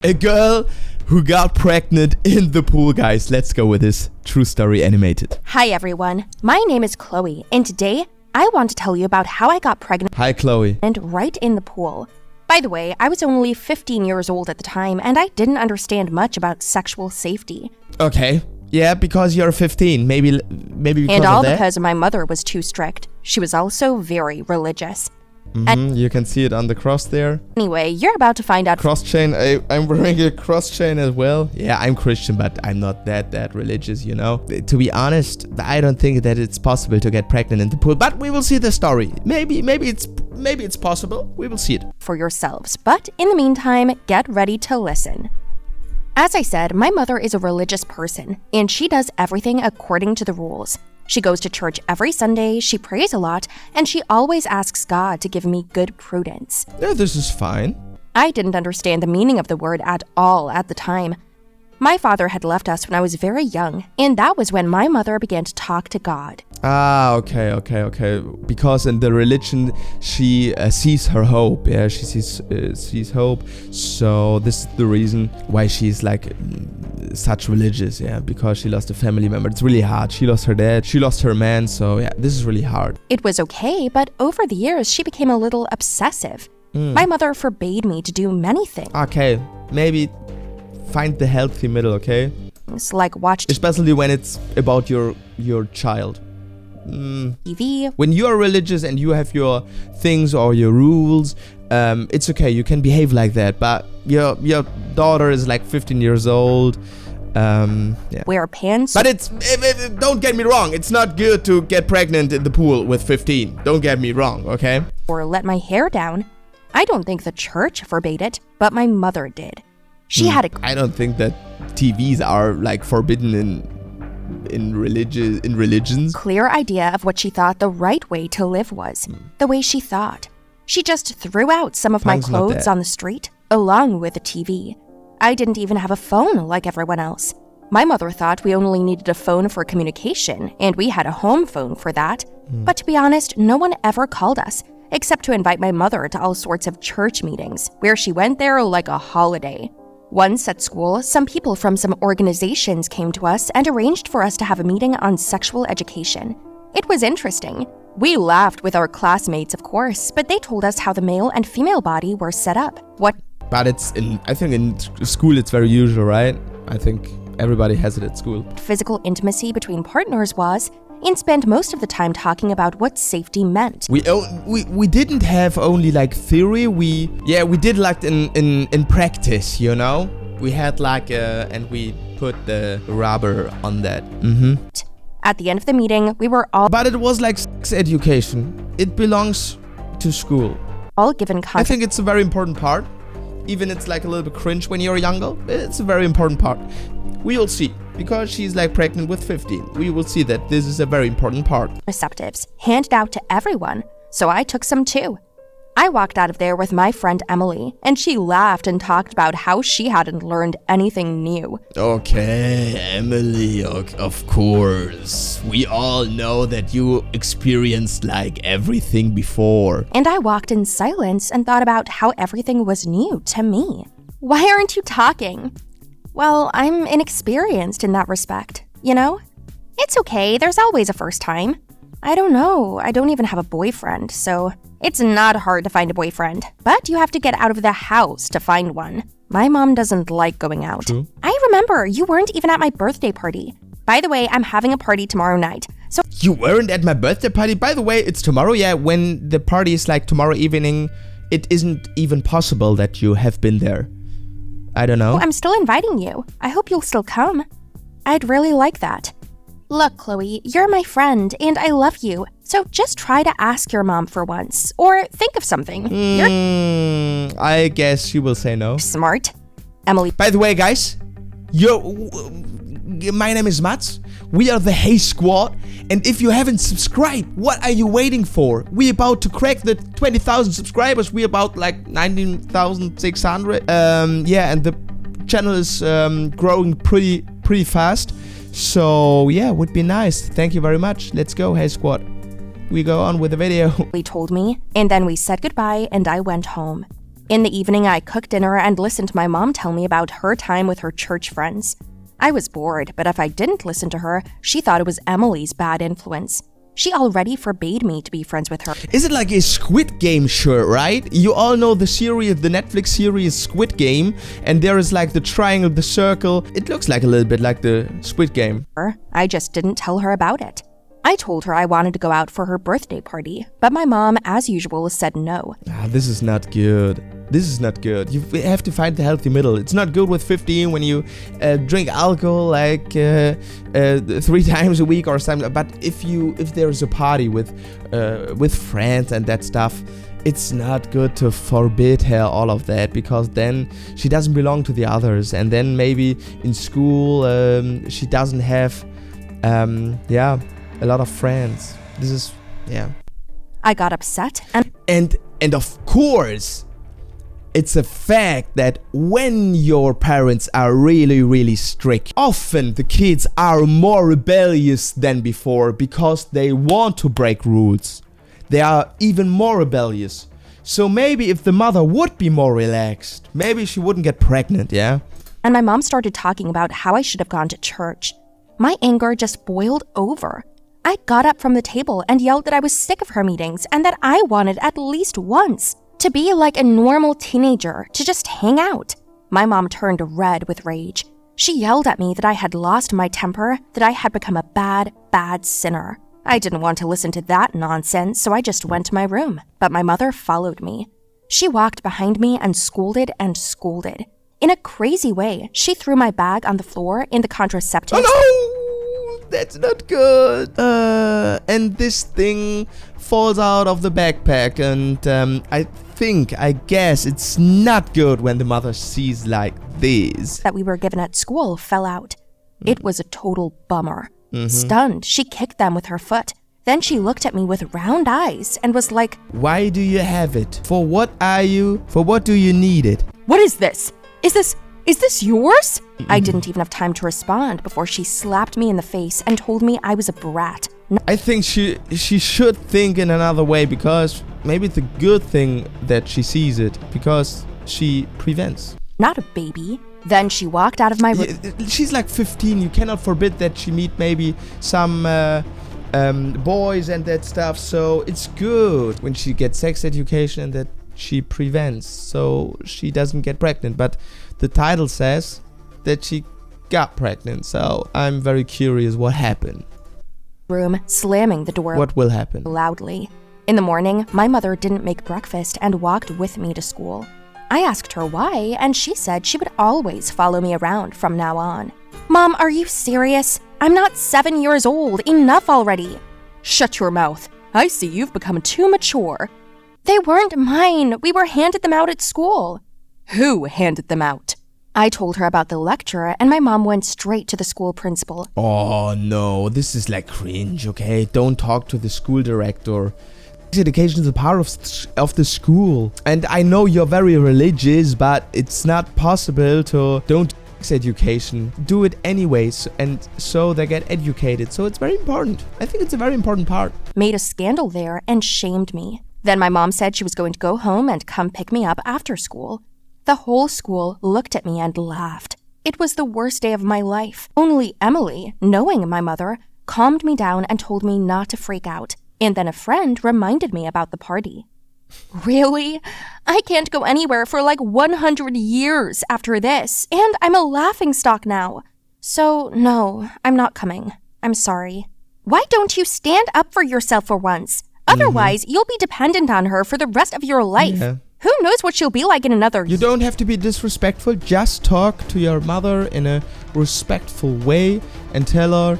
A girl who got pregnant in the pool, guys. Let's go with this true story animated. Hi everyone, my name is Chloe, and today I want to tell you about how I got pregnant. Hi, Chloe. And right in the pool. By the way, I was only 15 years old at the time, and I didn't understand much about sexual safety. Okay. Yeah, because you're 15. Maybe because and all of that? because my mother was too strict. She was also very religious. You can see it on the cross there. Anyway, you're about to find out. Cross chain. I'm wearing a cross chain as well. Yeah, I'm Christian, but I'm not that religious, you know. To be honest, I don't think that it's possible to get pregnant in the pool. But we will see the story. Maybe it's possible. We will see it for yourselves. But in the meantime, get ready to listen. As I said, my mother is a religious person, and she does everything according to the rules. She goes to church every Sunday, she prays a lot, and she always asks God to give me good prudence. Yeah, this is fine. I didn't understand the meaning of the word at all at the time. My father had left us when I was very young, and that was when my mother began to talk to God. Ah, okay. Because in the religion, she sees her hope. Yeah, she sees hope. So this is the reason why she's like such religious. Yeah, because she lost a family member. It's really hard. She lost her dad. She lost her man. So yeah, this is really hard. It was okay, but over the years, she became a little obsessive. My mother forbade me to do many things. Okay, maybe find the healthy middle. Okay. It's like watch especially when it's about your child. TV. When you are religious and you have your things or your rules, it's okay. You can behave like that. But your daughter is like 15 years old. Yeah. Wear pants. But don't get me wrong. It's not good to get pregnant in the pool with 15. Don't get me wrong, okay? Or let my hair down. I don't think the church forbade it, but my mother did. She had a... I don't think that TVs are like forbidden in religions. Clear idea of what she thought the right way to live was. The way she thought. She just threw out some of my clothes on the street, along with the TV. I didn't even have a phone like everyone else. My mother thought we only needed a phone for communication, and we had a home phone for that. But to be honest, no one ever called us, except to invite my mother to all sorts of church meetings, where she went there like a holiday. Once at school, some people from some organizations came to us and arranged for us to have a meeting on sexual education. It was interesting. We laughed with our classmates, of course, but they told us how the male and female body were set up. But I think in school it's very usual, right? I think everybody has it at school. Physical intimacy between partners was, and spent most of the time talking about what safety meant. We didn't have only like theory. We did like in practice, you know. We had like and we put the rubber on that. At the end of the meeting, we were all. But it was like sex education. It belongs to school. All given I think it's a very important part. Even it's like a little bit cringe when you're younger. It's a very important part. We will see. Because she's like pregnant with 15. We will see that this is a very important part. Receptives handed out to everyone, so I took some too. I walked out of there with my friend Emily, and she laughed and talked about how she hadn't learned anything new. Okay, Emily, of course. We all know that you experienced like everything before. And I walked in silence and thought about how everything was new to me. Why aren't you talking? Well, I'm inexperienced in that respect, you know? It's okay, there's always a first time. I don't know, I don't even have a boyfriend, so it's not hard to find a boyfriend. But you have to get out of the house to find one. My mom doesn't like going out. True. I remember, you weren't even at my birthday party. By the way, I'm having a party tomorrow night, so... You weren't at my birthday party? By the way, it's tomorrow, yeah, when the party is like tomorrow evening, it isn't even possible that you have been there. I don't know. I'm still inviting you. I hope you'll still come. I'd really like that. Look, Chloe, you're my friend, and I love you. So just try to ask your mom for once. Or think of something. I guess she will say no. Smart. Emily. By the way, guys, my name is Mats. We are the Hey Squad. And if you haven't subscribed, what are you waiting for? We're about to crack the 20,000 subscribers. We're about like 19,600. Yeah, and the channel is growing pretty fast. So yeah, would be nice. Thank you very much. Let's go, Hey Squad. We go on with the video. He told me, and then we said goodbye and I went home. In the evening, I cooked dinner and listened to my mom tell me about her time with her church friends. I was bored, but if I didn't listen to her, she thought it was Emily's bad influence. She already forbade me to be friends with her. Is it like a Squid Game shirt, right? You all know the series, the Netflix series Squid Game, and there is like the triangle, the circle. It looks like a little bit like the Squid Game. I just didn't tell her about it. I told her I wanted to go out for her birthday party, but my mom, as usual, said no. This is not good. This is not good. You have to find the healthy middle. It's not good with 15 when you drink alcohol like 3 times a week or something. But if there's a party with friends and that stuff, it's not good to forbid her all of that, because then she doesn't belong to the others, and then maybe in school she doesn't have a lot of friends. This is I got upset and of course, it's a fact that when your parents are really, really strict, often the kids are more rebellious than before because they want to break rules. They are even more rebellious. So maybe if the mother would be more relaxed, maybe she wouldn't get pregnant, yeah? And my mom started talking about how I should have gone to church. My anger just boiled over. I got up from the table and yelled that I was sick of her meetings and that I wanted at least once to be like a normal teenager, to just hang out. My mom turned red with rage. She yelled at me that I had lost my temper, that I had become a bad, bad sinner. I didn't want to listen to that nonsense, so I just went to my room. But my mother followed me. She walked behind me and scolded and scolded. In a crazy way, she threw my bag on the floor in the contraceptives. Oh no! That's not good. And this thing falls out of the backpack, and I guess it's not good when the mother sees like this. That we were given at school fell out. It was a total bummer. Stunned, she kicked them with her foot. Then she looked at me with round eyes and was like, "Why do you have it? For what do you need it? What is this? Is this yours?" I didn't even have time to respond before she slapped me in the face and told me I was a brat. I think she should think in another way, because maybe it's a good thing that she sees it, because she prevents. Not a baby. Then she walked out of my room. She's like 15. You cannot forbid that she meet maybe some boys and that stuff. So it's good when she gets sex education and that she prevents, so she doesn't get pregnant. But the title says that she got pregnant, so I'm very curious what happened. Room, slamming the door. What will happen? Loudly. In the morning, my mother didn't make breakfast and walked with me to school. I asked her why, and she said she would always follow me around from now on. Mom, are you serious? I'm not 7 years old. Enough already. Shut your mouth. I see you've become too mature. They weren't mine. We were handed them out at school. Who handed them out? I told her about the lecture, and my mom went straight to the school principal. Oh no, this is like cringe, okay? Don't talk to the school director. Education is a part of the school. And I know you're very religious, but it's not possible to don't education. Do it anyways, and so they get educated. So it's very important. I think it's a very important part. Made a scandal there and shamed me. Then my mom said she was going to go home and come pick me up after school. The whole school looked at me and laughed. It was the worst day of my life. Only Emily, knowing my mother, calmed me down and told me not to freak out. And then a friend reminded me about the party. Really? I can't go anywhere for like 100 years after this, and I'm a laughingstock now. So, no, I'm not coming. I'm sorry. Why don't you stand up for yourself for once? Otherwise, you'll be dependent on her for the rest of your life. Yeah. Who knows what she'll be like in another year? You don't have to be disrespectful. Just talk to your mother in a respectful way and tell her,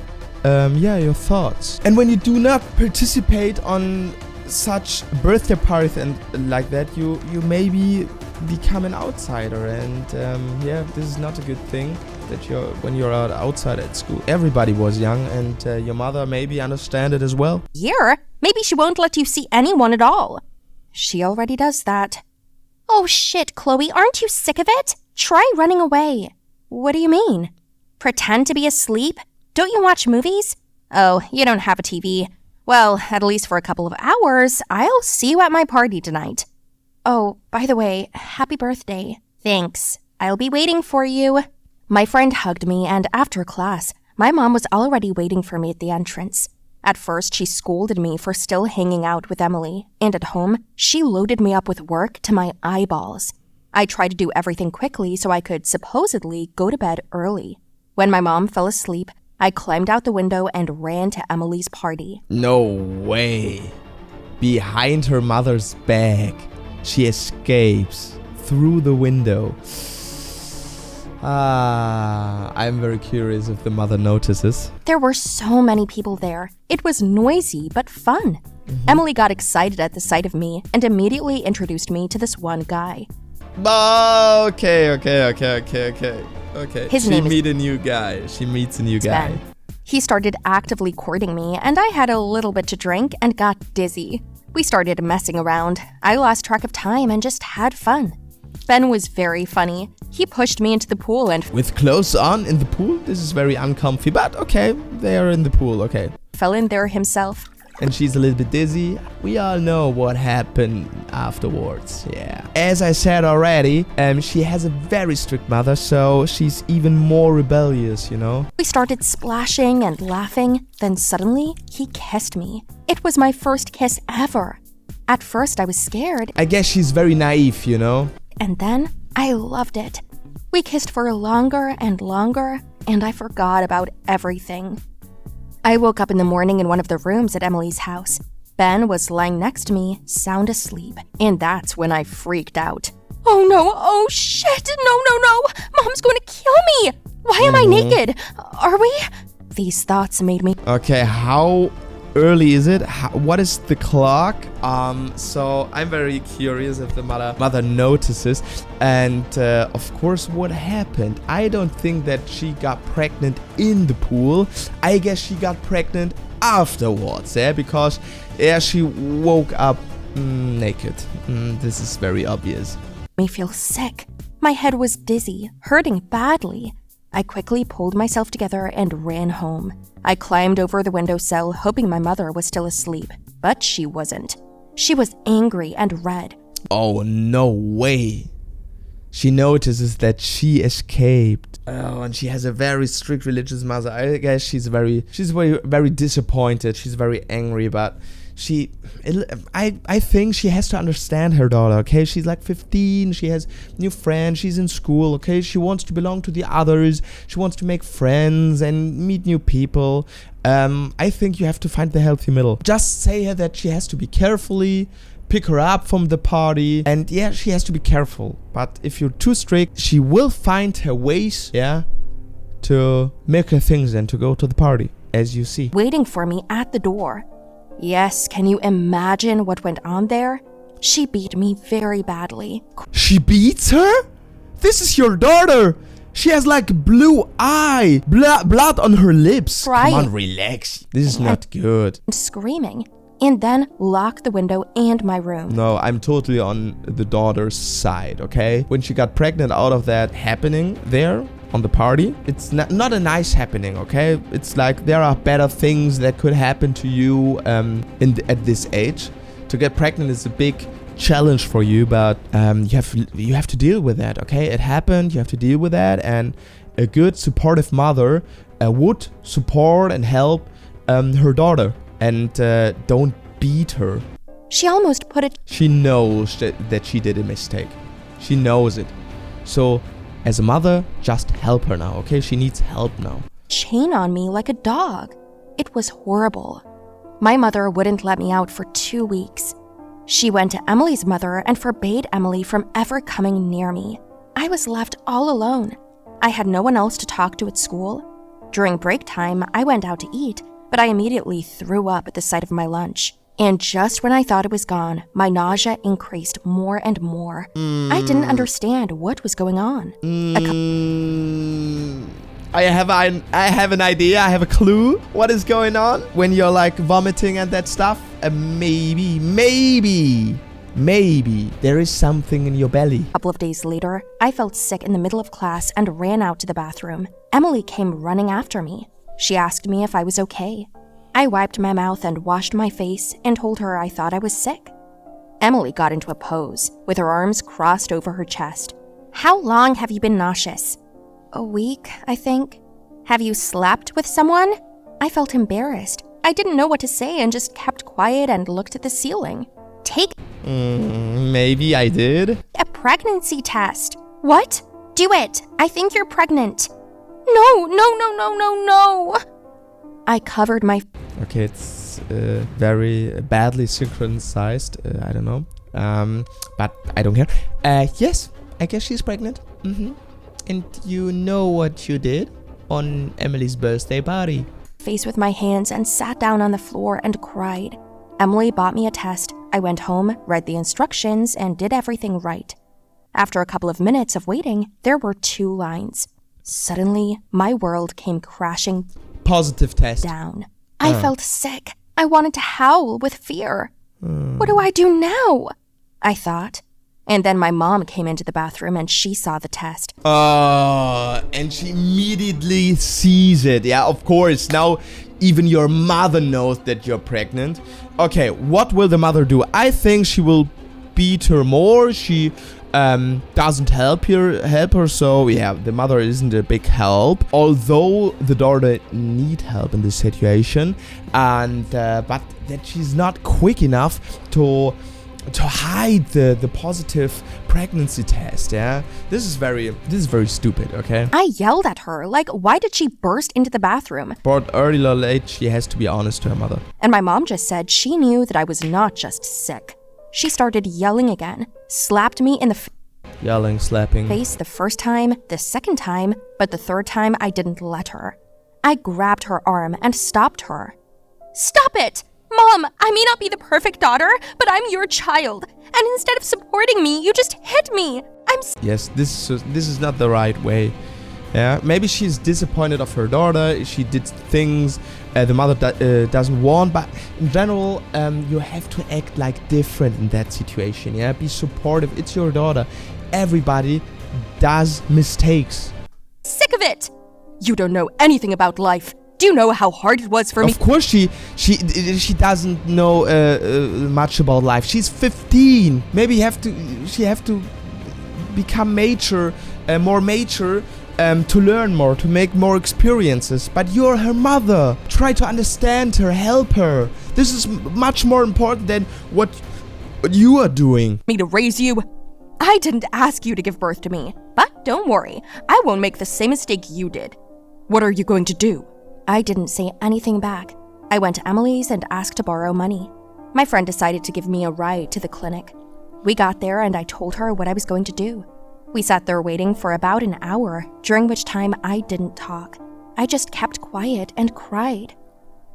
your thoughts. And when you do not participate on such birthday parties and like that, you maybe become an outsider. And this is not a good thing that when you're outside at school. Everybody was young, and your mother maybe understand it as well. Year? Maybe she won't let you see anyone at all. She already does that. Oh shit, Chloe, aren't you sick of it? Try running away. What do you mean? Pretend to be asleep? Don't you watch movies? Oh, you don't have a TV. Well, at least for a couple of hours, I'll see you at my party tonight. "Oh, by the way, happy birthday." "Thanks. I'll be waiting for you." My friend hugged me, and after class, my mom was already waiting for me at the entrance. At first, she scolded me for still hanging out with Emily, and at home, she loaded me up with work to my eyeballs. I tried to do everything quickly so I could supposedly go to bed early. When my mom fell asleep, I climbed out the window and ran to Emily's party. No way. Behind her mother's back, she escapes through the window. I'm very curious if the mother notices. There were so many people there. It was noisy but fun. Emily got excited at the sight of me and immediately introduced me to this one guy. Okay. His She name meets a new guy. Ben. He started actively courting me, and I had a little bit to drink and got dizzy. We started messing around. I lost track of time and just had fun. Ben was very funny. He pushed me into the pool and With clothes on in the pool? This is very uncomfy, but okay, they are in the pool, okay. fell in there himself. And she's a little bit dizzy. We all know what happened afterwards, yeah. As I said already, she has a very strict mother, so she's even more rebellious, you know? We started splashing and laughing. Then suddenly, he kissed me. It was my first kiss ever. At first, I was scared, I guess she's very naive, you know? and then I loved it. We kissed for longer and longer, and I forgot about everything. I woke up in the morning in one of the rooms at Emily's house. Ben was lying next to me, sound asleep, and that's when I freaked out. "Oh no, oh shit, no, Mom's going to kill me! Why am I naked? Are we?" These thoughts made me Okay, how early is it? What is the clock? So I'm very curious if the mother notices. And of course, what happened? I don't think that she got pregnant in the pool. I guess she got pregnant afterwards, yeah? Because she woke up naked. This is very obvious. feel sick. My head was dizzy, hurting badly. I quickly pulled myself together and ran home. I climbed over the windowsill, hoping my mother was still asleep, but she wasn't. She was angry and red. Oh, no way. She notices that she escaped. Oh, and she has a very strict religious mother. I guess she's very disappointed. She's very angry, but I think she has to understand her daughter, okay? She's like 15, she has new friends, she's in school, okay? She wants to belong to the others, she wants to make friends and meet new people. I think you have to find the healthy middle. Just say her that she has to be carefully, pick her up from the party, and yeah, she has to be careful. But if you're too strict, she will find her ways, yeah, to make her things and to go to the party, as you see. Waiting for me at the door. Yes, can you imagine what went on there? She beat me very badly. She beats her? This is your daughter. She has like blue eye, blood on her lips. Crying. Come on, relax. This is not good. Screaming. And then locked the window and my room. No, I'm totally on the daughter's side, okay? When she got pregnant out of that happening there on the party, it's not a nice happening, okay? It's like there are better things that could happen to you at this age. To get pregnant is a big challenge for you, but you have to deal with that, okay? It happened, you have to deal with that, and a good supportive mother would support and help her daughter, and don't beat her. She almost put it. She knows that she did a mistake. She knows it. So as a mother, just help her now, okay? She needs help now. Chain on me like a dog. It was horrible. My mother wouldn't let me out for 2 weeks. She went to Emily's mother and forbade Emily from ever coming near me. I was left all alone. I had no one else to talk to at school. During break time, I went out to eat, but I immediately threw up at the sight of my lunch. And just when I thought it was gone, my nausea increased more and more. I didn't understand what was going on. I have an idea. I have a clue what is going on when you're like vomiting and that stuff. Maybe there is something in your belly. A couple of days later, I felt sick in the middle of class and ran out to the bathroom. Emily came running after me. She asked me if I was okay. I wiped my mouth and washed my face and told her I thought I was sick. Emily got into a pose, with her arms crossed over her chest. How long have you been nauseous? A week, I think. Have you slept with someone? I felt embarrassed. I didn't know what to say and just kept quiet and looked at the ceiling. Take maybe I did. A pregnancy test. What? Do it. I think you're pregnant. No. I covered my... Okay, it's very badly synchronized. I don't know. But I don't care. Yes, I guess she's pregnant. And you know what you did on Emily's birthday party? Face with my hands and sat down on the floor and cried. Emily bought me a test. I went home, read the instructions, and did everything right. After a couple of minutes of waiting, there were 2 lines. Suddenly, my world came crashing Positive test. Down. I felt sick. I wanted to howl with fear. What do I do now? I thought. And then my mom came into the bathroom and she saw the test. And she immediately sees it. Yeah, of course. Now even your mother knows that you're pregnant. Okay, what will the mother do? I think she will beat her more. She doesn't help her, so yeah, the mother isn't a big help. Although the daughter need help in this situation, and but that she's not quick enough to hide the positive pregnancy test. Yeah, this is very stupid. Okay. I yelled at her, like, why did she burst into the bathroom? But early or late, she has to be honest to her mother. And my mom just said she knew that I was not just sick. She started yelling again, slapped me in the slapping face the first time, the second time, but the third time I didn't let her. I grabbed her arm and stopped her. Stop it! Mom, I may not be the perfect daughter, but I'm your child. And instead of supporting me, you just hit me. Yes, this is not the right way. Yeah, maybe she's disappointed of her daughter. She did things the mother doesn't want, but in general, you have to act like different in that situation. Yeah, be supportive. It's your daughter. Everybody does mistakes. Sick of it. You don't know anything about life. Do you know how hard it was for me? Of course, she doesn't know much about life. She's 15. Maybe she have to become more mature. To learn more, to make more experiences. But you're her mother. Try to understand her, help her. This is much more important than what you are doing. Me to raise you? I didn't ask you to give birth to me. But don't worry, I won't make the same mistake you did. What are you going to do? I didn't say anything back. I went to Emily's and asked to borrow money. My friend decided to give me a ride to the clinic. We got there and I told her what I was going to do. We sat there waiting for about an hour, during which time I didn't talk. I just kept quiet and cried.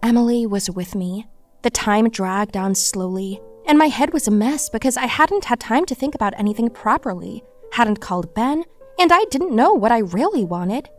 Emily was with me. The time dragged on slowly, and my head was a mess because I hadn't had time to think about anything properly, hadn't called Ben, and I didn't know what I really wanted.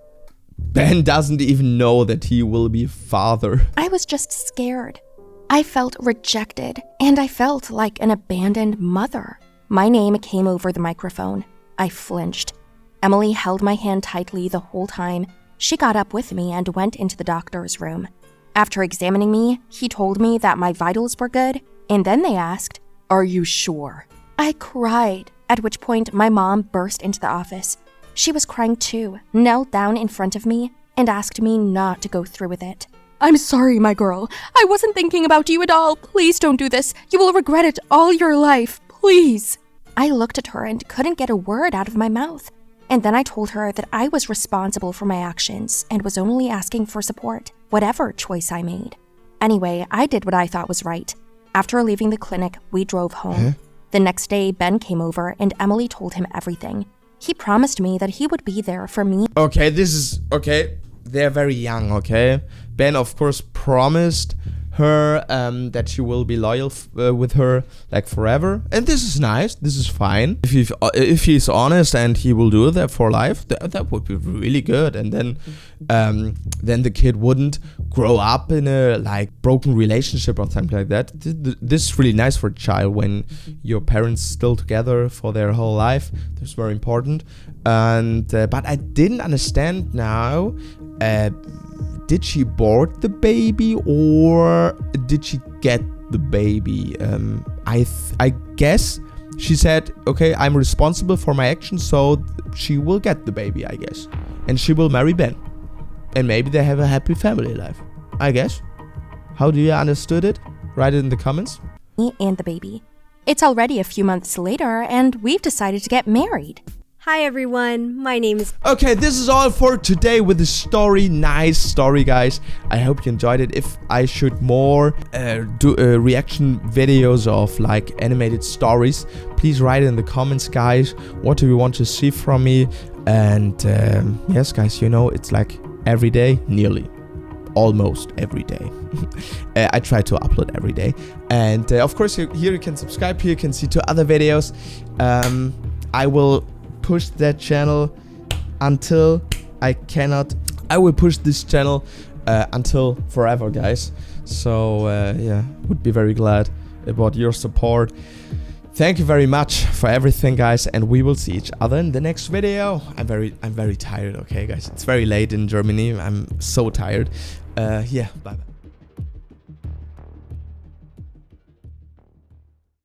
Ben doesn't even know that he will be a father. I was just scared. I felt rejected, and I felt like an abandoned mother. My name came over the microphone. I flinched. Emily held my hand tightly the whole time. She got up with me and went into the doctor's room. After examining me, he told me that my vitals were good, and then they asked, "Are you sure?" I cried, at which point my mom burst into the office. She was crying too, knelt down in front of me, and asked me not to go through with it. "I'm sorry, my girl. I wasn't thinking about you at all. Please don't do this. You will regret it all your life. Please." I looked at her and couldn't get a word out of my mouth. And then I told her that I was responsible for my actions and was only asking for support, whatever choice I made. Anyway, I did what I thought was right. After leaving the clinic, we drove home. The next day, Ben came over and Emily told him everything. He promised me that he would be there for me. Okay, they're very young, okay? Ben, of course, promised her that she will be loyal with her like forever, and this is nice. This is fine. If he's honest and he will do that for life, that would be really good. And then the kid wouldn't grow up in a like broken relationship or something like that. This is really nice for a child when your parents still together for their whole life. That's very important. And but I didn't understand now. Did she abort the baby or did she get the baby? I guess she said, okay, I'm responsible for my actions, so she will get the baby, I guess. And she will marry Ben. And maybe they have a happy family life, I guess. How do you understood it? Write it in the comments. Me and the baby. It's already a few months later, and we've decided to get married. Hi everyone, my name is... Okay, this is all for today with the story. Nice story, guys. I hope you enjoyed it. If I should more do reaction videos of like animated stories, please write it in the comments, guys. What do you want to see from me? And yes, guys, you know, it's like every day, nearly. Almost every day. I try to upload every day. And of course, here you can subscribe. Here you can see 2 other videos. I will push that channel until I cannot. I will push this channel until forever, guys. So yeah, would be very glad about your support. Thank you very much for everything, guys, and we will see each other in the next video. I'm very tired, okay, guys. It's very late in Germany. I'm so tired. Yeah, bye bye.